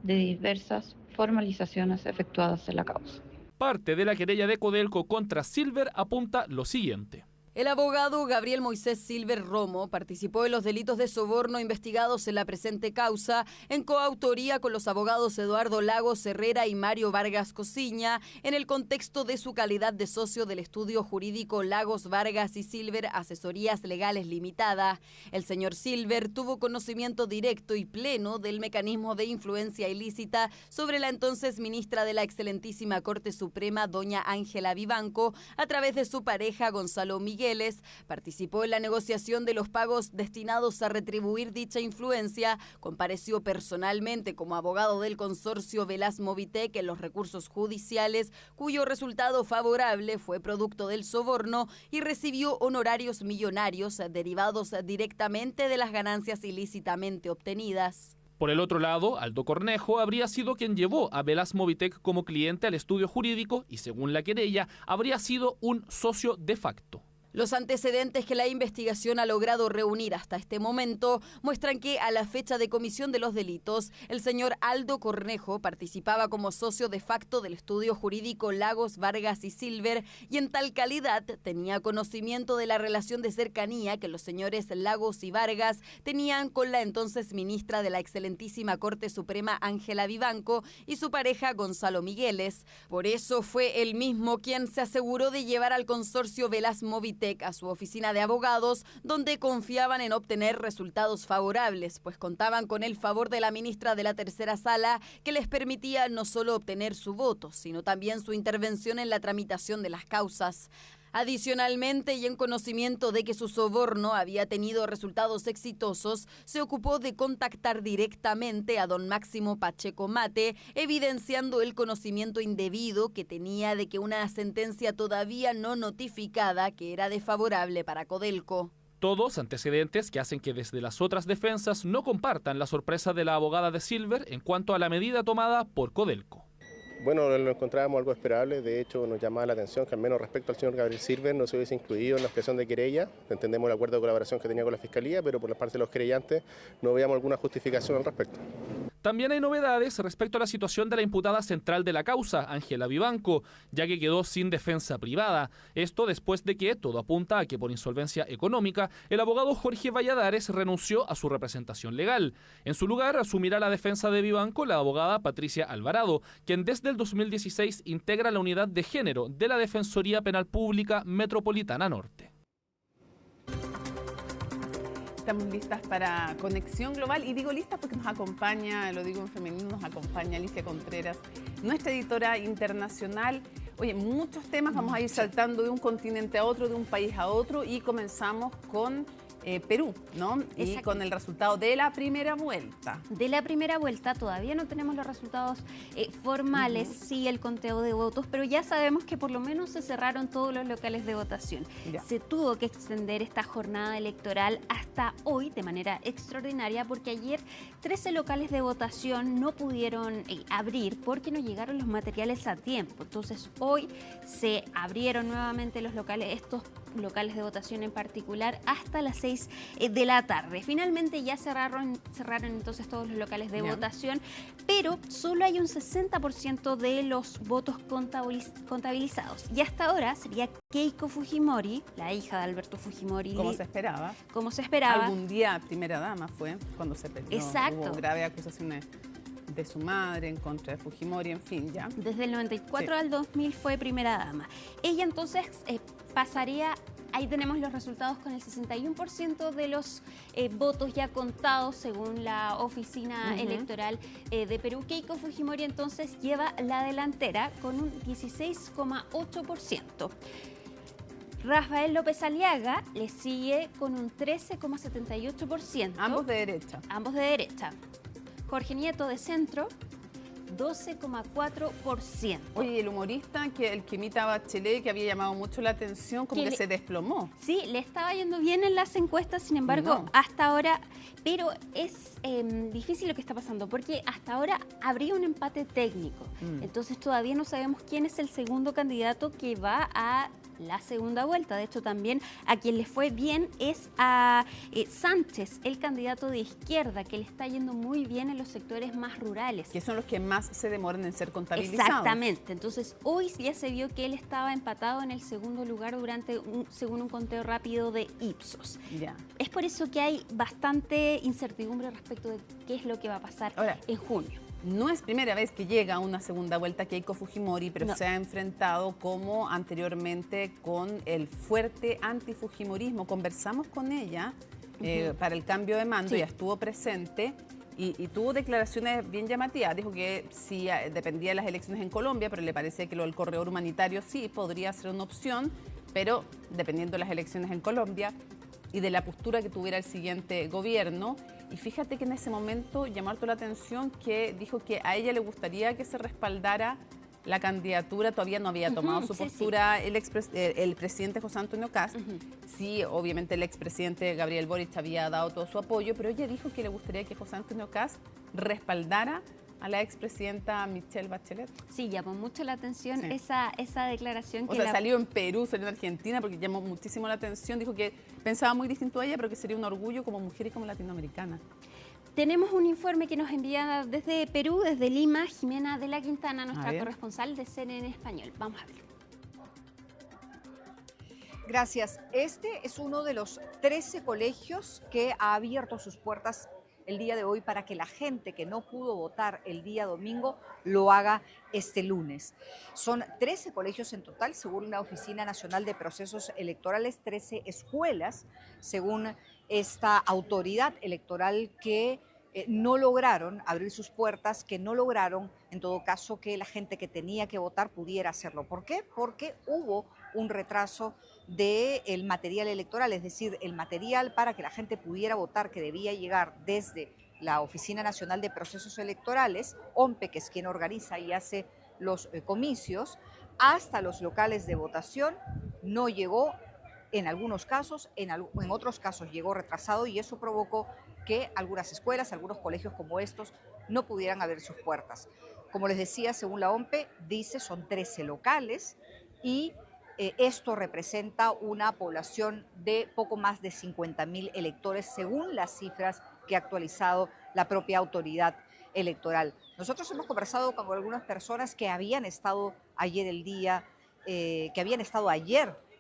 de diversas formalizaciones efectuadas en la causa. Parte de la querella de Codelco contra Silver apunta lo siguiente. El abogado Gabriel Moisés Silver Romo participó en los delitos de soborno investigados en la presente causa en coautoría con los abogados Eduardo Lagos Herrera y Mario Vargas Cosiña en el contexto de su calidad de socio del estudio jurídico Lagos, Vargas y Silver Asesorías Legales Limitada. El señor Silver tuvo conocimiento directo y pleno del mecanismo de influencia ilícita sobre la entonces ministra de la excelentísima Corte Suprema, doña Ángela Vivanco, a través de su pareja Gonzalo Miguel. Participó en la negociación de los pagos destinados a retribuir dicha influencia, compareció personalmente como abogado del consorcio Velas Movitec en los recursos judiciales, cuyo resultado favorable fue producto del soborno y recibió honorarios millonarios derivados directamente de las ganancias ilícitamente obtenidas. Por el otro lado, Aldo Cornejo habría sido quien llevó a Velas Movitec como cliente al estudio jurídico y, según la querella, habría sido un socio de facto. Los antecedentes que la investigación ha logrado reunir hasta este momento muestran que a la fecha de comisión de los delitos, el señor Aldo Cornejo participaba como socio de facto del estudio jurídico Lagos, Vargas y Silver y en tal calidad tenía conocimiento de la relación de cercanía que los señores Lagos y Vargas tenían con la entonces ministra de la excelentísima Corte Suprema Ángela Vivanco y su pareja Gonzalo Migueles. Por eso fue él mismo quien se aseguró de llevar al consorcio Velas Movitec a su oficina de abogados, donde confiaban en obtener resultados favorables, pues contaban con el favor de la ministra de la tercera sala, que les permitía no solo obtener su voto, sino también su intervención en la tramitación de las causas. Adicionalmente, y en conocimiento de que su soborno había tenido resultados exitosos, se ocupó de contactar directamente a don Máximo Pacheco Mate, evidenciando el conocimiento indebido que tenía de que una sentencia todavía no notificada que era desfavorable para Codelco. Todos antecedentes que hacen que desde las otras defensas no compartan la sorpresa de la abogada de Silver en cuanto a la medida tomada por Codelco. Bueno, lo encontrábamos algo esperable, de hecho nos llamaba la atención que al menos respecto al señor Gabriel Silver no se hubiese incluido en la expresión de querella. Entendemos el acuerdo de colaboración que tenía con la Fiscalía, pero por la parte de los querellantes no veíamos alguna justificación al respecto. También hay novedades respecto a la situación de la imputada central de la causa, Ángela Vivanco, ya que quedó sin defensa privada. Esto después de que todo apunta a que por insolvencia económica el abogado Jorge Valladares renunció a su representación legal. En su lugar asumirá la defensa de Vivanco la abogada Patricia Alvarado, quien desde el 2016 integra la unidad de género de la Defensoría Penal Pública Metropolitana Norte. Estamos listas para Conexión Global y digo listas porque nos acompaña, lo digo en femenino, nos acompaña Alicia Contreras, nuestra editora internacional. Oye, muchos temas, vamos a ir saltando de un continente a otro, de un país a otro y comenzamos con Perú, ¿no? Y con el resultado de la primera vuelta. De la primera vuelta todavía no tenemos los resultados formales, sí el conteo de votos, pero ya sabemos que por lo menos se cerraron todos los locales de votación. Ya. Se tuvo que extender esta jornada electoral hasta hoy de manera extraordinaria porque ayer 13 locales de votación no pudieron abrir porque no llegaron los materiales a tiempo. Entonces hoy se abrieron nuevamente los locales, estos locales de votación en particular, hasta las 6 de la tarde. Finalmente ya cerraron entonces todos los locales de votación, pero solo hay un 60% de los votos contabilizados. Y hasta ahora sería Keiko Fujimori, la hija de Alberto Fujimori. Como se esperaba. Como se esperaba. Algún día primera dama fue cuando se peleó. Exacto. Hubo graves acusaciones de su madre en contra de Fujimori, en fin, ya. Desde el 94 al 2000 fue primera dama. Ella entonces pasaría, ahí tenemos los resultados con el 61% de los votos ya contados según la oficina electoral de Perú. Keiko Fujimori entonces lleva la delantera con un 16,8%. Rafael López Aliaga le sigue con un 13,78%. Ambos de derecha. Ambos de derecha. Jorge Nieto de centro, 12,4%. Oye, el humorista, el que imita a Bachelet, que había llamado mucho la atención, como que se desplomó. Sí, le estaba yendo bien en las encuestas, sin embargo, hasta ahora, pero es difícil lo que está pasando, porque hasta ahora habría un empate técnico. Entonces todavía no sabemos quién es el segundo candidato que va a la segunda vuelta. De hecho, también a quien le fue bien es a Sánchez, el candidato de izquierda, que le está yendo muy bien en los sectores más rurales. Que son los que más se demoran en ser contabilizados. Exactamente. Entonces, hoy ya se vio que él estaba empatado en el segundo lugar según un conteo rápido de Ipsos. Ya. Es por eso que hay bastante incertidumbre respecto de qué es lo que va a pasar en junio. No es primera vez que llega a una segunda vuelta Keiko Fujimori, pero se ha enfrentado como anteriormente con el fuerte antifujimorismo. Conversamos con ella para el cambio de mando, ella estuvo presente y tuvo declaraciones bien llamativas. Dijo que sí dependía de las elecciones en Colombia, pero le parece que lo del corredor humanitario sí podría ser una opción, pero dependiendo de las elecciones en Colombia y de la postura que tuviera el siguiente gobierno. Y fíjate que en ese momento llamó harto la atención que dijo que a ella le gustaría que se respaldara la candidatura, todavía no había tomado su postura el presidente José Antonio Kast. Sí, obviamente el expresidente Gabriel Boric había dado todo su apoyo, pero ella dijo que le gustaría que José Antonio Kast respaldara a la expresidenta Michelle Bachelet. Sí, llamó mucho la atención esa declaración. O sea, salió en Perú, salió en Argentina, porque llamó muchísimo la atención. Dijo que pensaba muy distinto a ella, pero que sería un orgullo como mujer y como latinoamericana. Tenemos un informe que nos envía desde Perú, desde Lima, Jimena de la Quintana, nuestra corresponsal de CNN Español. Vamos a ver. Gracias. Este es uno de los 13 colegios que ha abierto sus puertas el día de hoy para que la gente que no pudo votar el día domingo lo haga este lunes. Son 13 colegios en total, según la Oficina Nacional de Procesos Electorales, 13 escuelas, según esta autoridad electoral que no lograron abrir sus puertas, que no lograron, en todo caso, que la gente que tenía que votar pudiera hacerlo. ¿Por qué? Porque hubo un retraso del material electoral, es decir, el material para que la gente pudiera votar que debía llegar desde la Oficina Nacional de Procesos Electorales, OMPE, que es quien organiza y hace los comicios, hasta los locales de votación, no llegó en algunos casos, en otros casos llegó retrasado y eso provocó que algunas escuelas, algunos colegios como estos no pudieran abrir sus puertas. Como les decía, según la OMPE, dice son 13 locales y esto representa una población de poco más de 50.000 electores, según las cifras que ha actualizado la propia autoridad electoral. Nosotros hemos conversado con algunas personas que habían estado ayer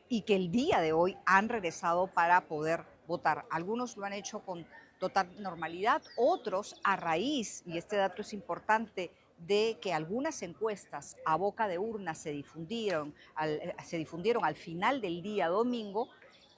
y que el día de hoy han regresado para poder votar. Algunos lo han hecho con total normalidad, otros a raíz, y este dato es importante, de que algunas encuestas a boca de urna se difundieron al final del día domingo.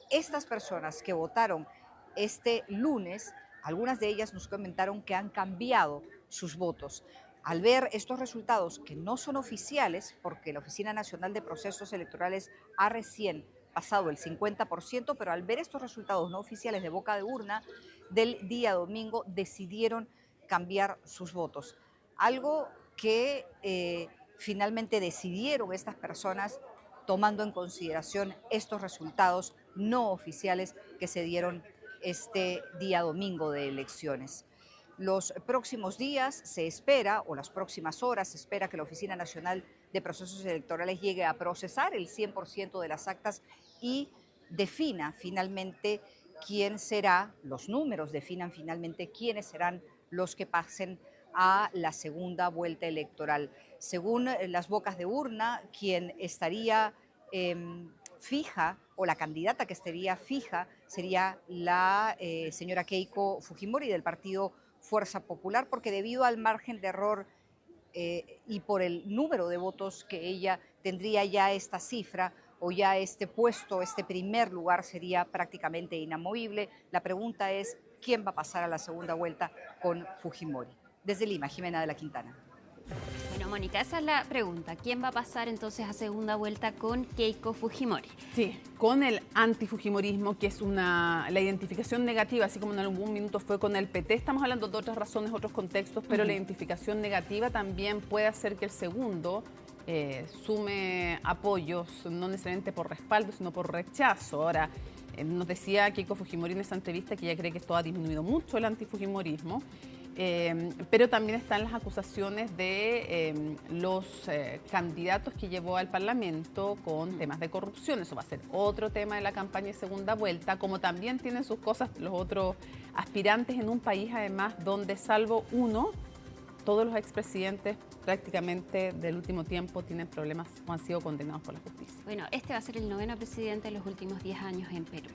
Estas personas que votaron este lunes, algunas de ellas nos comentaron que han cambiado sus votos. Al ver estos resultados que no son oficiales, porque la Oficina Nacional de Procesos Electorales ha recién pasado el 50%, pero al ver estos resultados no oficiales de boca de urna del día domingo, decidieron cambiar sus votos. Algo que finalmente decidieron estas personas tomando en consideración estos resultados no oficiales que se dieron este día domingo de elecciones. Los próximos días se espera, o las próximas horas, se espera que la Oficina Nacional de Procesos Electorales llegue a procesar el 100% de las actas y defina finalmente quién será, los números definan finalmente quiénes serán los que pasen a la segunda vuelta electoral. Según las bocas de urna, quien estaría fija, o la candidata que estaría fija, sería la señora Keiko Fujimori del partido Fuerza Popular, porque debido al margen de error y por el número de votos que ella tendría, ya esta cifra o ya este puesto, este primer lugar sería prácticamente inamovible. La pregunta es, ¿quién va a pasar a la segunda vuelta con Fujimori? Desde Lima, Jimena de la Quintana. Bueno, Mónica, esa es la pregunta. ¿Quién va a pasar entonces a segunda vuelta con Keiko Fujimori? Sí, con el antifujimorismo, que es la identificación negativa, así como en algún minuto fue con el PT. Estamos hablando de otras razones, otros contextos, pero la identificación negativa también puede hacer que el segundo sume apoyos, no necesariamente por respaldo, sino por rechazo. Ahora, nos decía Keiko Fujimori en esa entrevista que ella cree que esto ha disminuido mucho el antifujimorismo. Pero también están las acusaciones de los candidatos que llevó al Parlamento con temas de corrupción. Eso va a ser otro tema de la campaña de segunda vuelta, como también tienen sus cosas los otros aspirantes en un país, además, donde salvo uno, todos los expresidentes prácticamente del último tiempo tienen problemas o han sido condenados por la justicia. Bueno, este va a ser el 9º presidente de los últimos 10 años en Perú.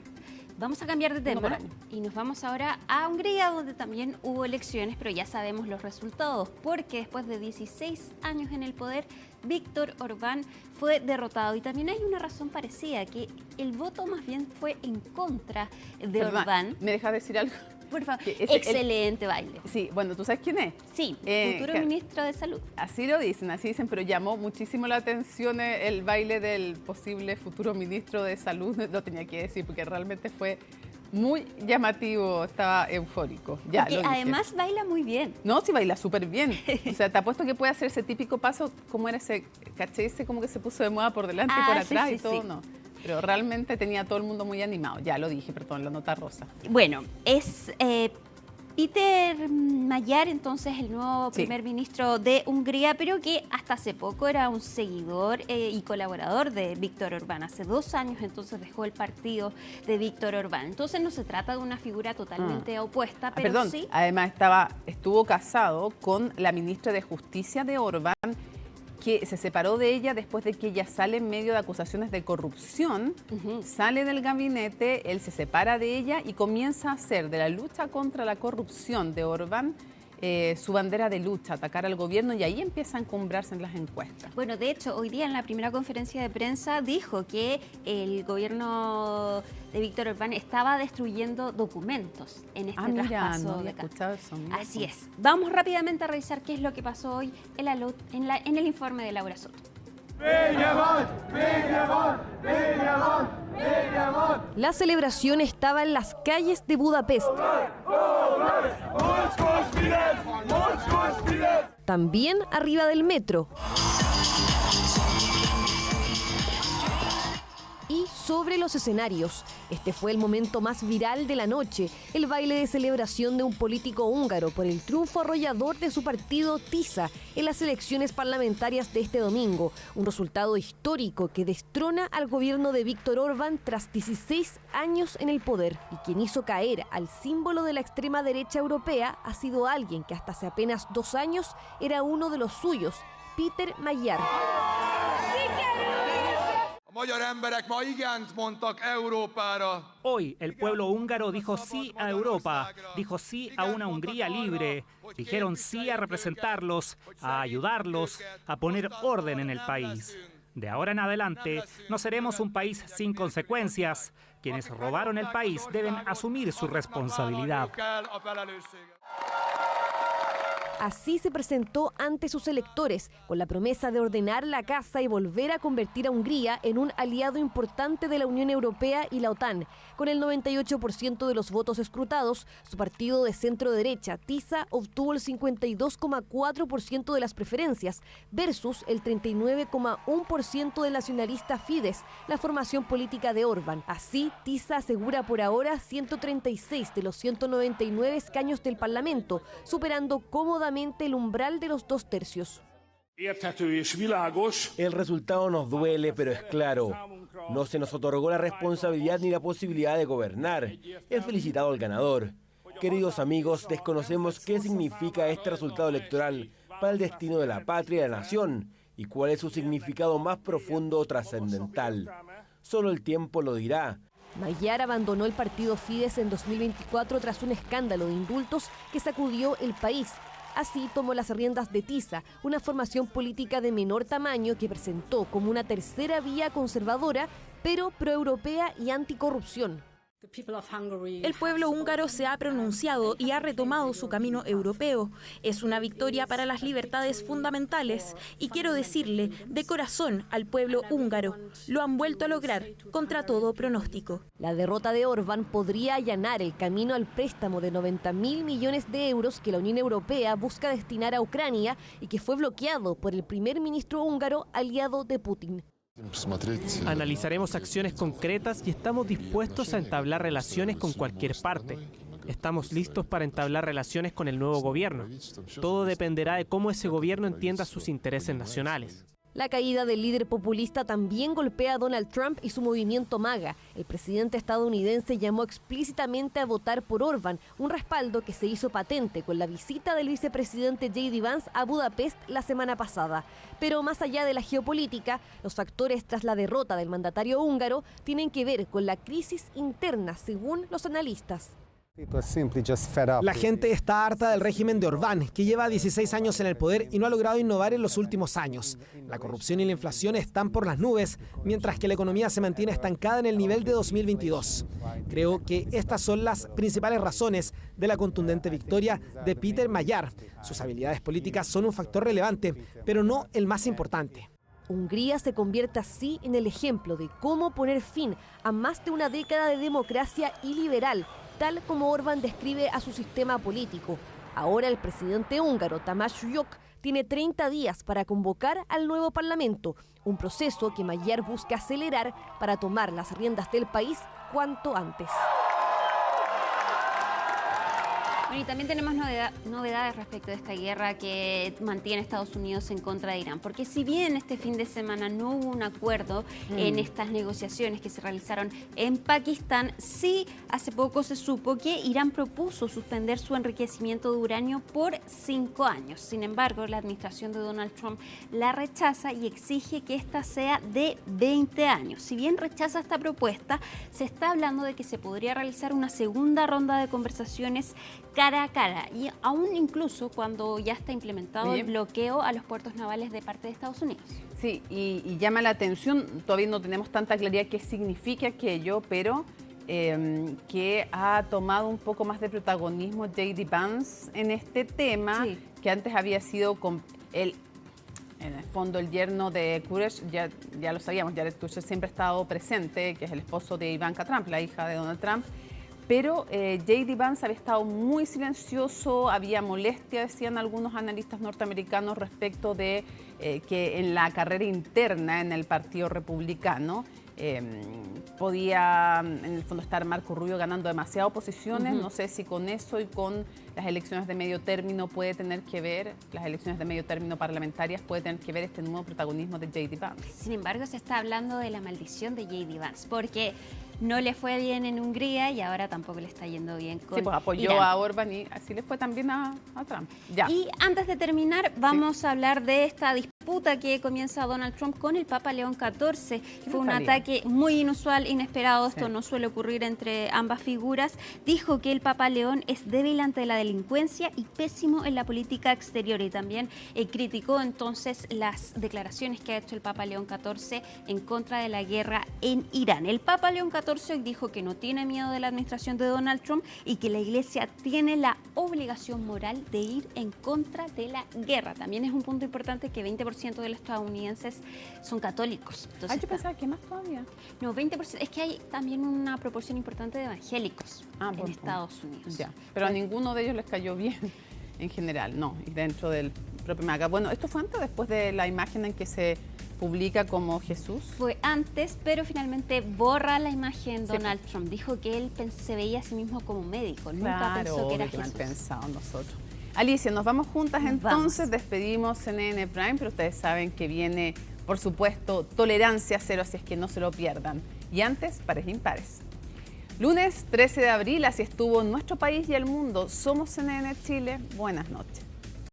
Vamos a cambiar de tema y nos vamos ahora a Hungría, donde también hubo elecciones, pero ya sabemos los resultados, porque después de 16 años en el poder, Víctor Orbán fue derrotado. Y también hay una razón parecida, que el voto más bien fue en contra de Orbán. ¿Me dejas decir algo? Por favor, excelente baile. Sí, bueno, ¿tú sabes quién es? Sí, futuro ministro de Salud. Así dicen, pero llamó muchísimo la atención el baile del posible futuro ministro de Salud. Lo tenía que decir porque realmente fue muy llamativo, estaba eufórico. Ya, porque además baila muy bien. No, sí baila súper bien. O sea, te apuesto que puede hacer ese típico paso, como era ese, caché, ese como que se puso de moda por delante y por atrás y todo, no. Pero realmente tenía a todo el mundo muy animado. Ya lo dije, perdón, la nota rosa. Bueno, es Peter Magyar, entonces el nuevo primer ministro de Hungría, pero que hasta hace poco era un seguidor y colaborador de Víctor Orbán. Hace 2 años entonces dejó el partido de Víctor Orbán. Entonces no se trata de una figura totalmente opuesta, pero perdón, sí... Además estuvo casado con la ministra de Justicia de Orbán, que se separó de ella después de que ella sale en medio de acusaciones de corrupción, sale del gabinete, él se separa de ella y comienza a hacer de la lucha contra la corrupción de Orbán su bandera de lucha, atacar al gobierno, y ahí empieza a encumbrarse en las encuestas. Bueno, de hecho, hoy día en la primera conferencia de prensa dijo que no de Víctor Orbán estaba destruyendo documentos en este traspaso. No había escuchado eso. Así es. Vamos rápidamente a revisar qué es lo que pasó hoy en el informe de Laura Soto. La celebración estaba en las calles de Budapest. También arriba del metro. Y sobre los escenarios. Este fue el momento más viral de la noche, el baile de celebración de un político húngaro por el triunfo arrollador de su partido TISA en las elecciones parlamentarias de este domingo, un resultado histórico que destrona al gobierno de Víctor Orbán tras 16 años en el poder, y quien hizo caer al símbolo de la extrema derecha europea ha sido alguien que hasta hace apenas 2 años era uno de los suyos, Peter Magyar. Hoy el pueblo húngaro dijo sí a Europa, dijo sí a una Hungría libre, dijeron sí a representarlos, a ayudarlos, a poner orden en el país. De ahora en adelante no seremos un país sin consecuencias. Quienes robaron el país deben asumir su responsabilidad. Así se presentó ante sus electores, con la promesa de ordenar la casa y volver a convertir a Hungría en un aliado importante de la Unión Europea y la OTAN. Con el 98% de los votos escrutados, su partido de centro-derecha, TISA, obtuvo el 52,4% de las preferencias, versus el 39,1% del nacionalista Fidesz, la formación política de Orbán. Así, TISA asegura por ahora 136 de los 199 escaños del Parlamento, superando cómodamente el umbral de los 2/3. El resultado nos duele, pero es claro. No se nos otorgó la responsabilidad ni la posibilidad de gobernar. He felicitado al ganador. Queridos amigos, desconocemos qué significa este resultado electoral para el destino de la patria y de la nación y cuál es su significado más profundo o trascendental. Solo el tiempo lo dirá. Magyar abandonó el partido Fidesz en 2024 tras un escándalo de indultos que sacudió el país. Así tomó las riendas de TISA, una formación política de menor tamaño que presentó como una tercera vía conservadora, pero proeuropea y anticorrupción. El pueblo húngaro se ha pronunciado y ha retomado su camino europeo. Es una victoria para las libertades fundamentales y quiero decirle de corazón al pueblo húngaro, lo han vuelto a lograr contra todo pronóstico. La derrota de Orbán podría allanar el camino al préstamo de 90.000 millones de euros que la Unión Europea busca destinar a Ucrania y que fue bloqueado por el primer ministro húngaro aliado de Putin. Analizaremos acciones concretas y estamos dispuestos a entablar relaciones con cualquier parte. Estamos listos para entablar relaciones con el nuevo gobierno. Todo dependerá de cómo ese gobierno entienda sus intereses nacionales. La caída del líder populista también golpea a Donald Trump y su movimiento MAGA. El presidente estadounidense llamó explícitamente a votar por Orbán, un respaldo que se hizo patente con la visita del vicepresidente J.D. Vance a Budapest la semana pasada. Pero más allá de la geopolítica, los factores tras la derrota del mandatario húngaro tienen que ver con la crisis interna, según los analistas. La gente está harta del régimen de Orbán, que lleva 16 años en el poder y no ha logrado innovar en los últimos años. La corrupción y la inflación están por las nubes, mientras que la economía se mantiene estancada en el nivel de 2022. Creo que estas son las principales razones de la contundente victoria de Peter Magyar. Sus habilidades políticas son un factor relevante, pero no el más importante. Hungría se convierte así en el ejemplo de cómo poner fin a más de una década de democracia iliberal, tal como Orbán describe a su sistema político. Ahora el presidente húngaro, Tamás Zsujok, tiene 30 días para convocar al nuevo parlamento, un proceso que Magyar busca acelerar para tomar las riendas del país cuanto antes. Bueno, y también tenemos novedades respecto de esta guerra que mantiene Estados Unidos en contra de Irán. Porque si bien este fin de semana no hubo un acuerdo en estas negociaciones que se realizaron en Pakistán, sí hace poco se supo que Irán propuso suspender su enriquecimiento de uranio por 5 años. Sin embargo, la administración de Donald Trump la rechaza y exige que esta sea de 20 años. Si bien rechaza esta propuesta, se está hablando de que se podría realizar una segunda ronda de conversaciones cara a cara, y aún incluso cuando ya está implementado el bloqueo a los puertos navales de parte de Estados Unidos. Sí, y llama la atención, todavía no tenemos tanta claridad qué significa aquello, pero que ha tomado un poco más de protagonismo J.D. Vance en este tema, que antes había sido con él. En el fondo, el yerno de Kushner, ya lo sabíamos, Jared Kushner siempre ha estado presente, que es el esposo de Ivanka Trump, la hija de Donald Trump. Pero J.D. Vance había estado muy silencioso, había molestia, decían algunos analistas norteamericanos, respecto de que en la carrera interna en el Partido Republicano podía, en el fondo, estar Marco Rubio ganando demasiadas posiciones. No sé si con eso y con las elecciones de medio término puede tener que ver, las elecciones de medio término parlamentarias puede tener que ver este nuevo protagonismo de J.D. Vance. Sin embargo, se está hablando de la maldición de J.D. Vance, porque no le fue bien en Hungría y ahora tampoco le está yendo bien con pues apoyó Irán. a Orbán y así le fue también a Trump. Ya. Y antes de terminar, vamos a hablar de esta disputa que comienza Donald Trump con el Papa León XIV. Fue un ataque muy inusual, inesperado. Esto no suele ocurrir entre ambas figuras. Dijo que el Papa León es débil ante la delincuencia y pésimo en la política exterior. Y también criticó entonces las declaraciones que ha hecho el Papa León XIV en contra de la guerra en Irán. El Papa León XIV dijo que no tiene miedo de la administración de Donald Trump y que la Iglesia tiene la obligación moral de ir en contra de la guerra. También es un punto importante que 20% de los estadounidenses son católicos. Entonces, yo pensaba que más todavía. No, 20%. Es que hay también una proporción importante de evangélicos en Estados Unidos. Ya, pero a ninguno de ellos les cayó bien en general, no, y dentro del propio MAGA. Bueno, ¿esto fue antes o después de la imagen en que se publica como Jesús? Fue antes, pero finalmente borra la imagen Donald Trump. Dijo que él se veía a sí mismo como médico, nunca pensó que era Jesús. Mal pensado nosotros. Alicia, nos vamos juntas entonces, despedimos CNN Prime, pero ustedes saben que viene, por supuesto, Tolerancia Cero, así es que no se lo pierdan. Y antes, Pares Impares. Lunes 13 de abril, así estuvo nuestro país y el mundo. Somos CNN Chile. Buenas noches.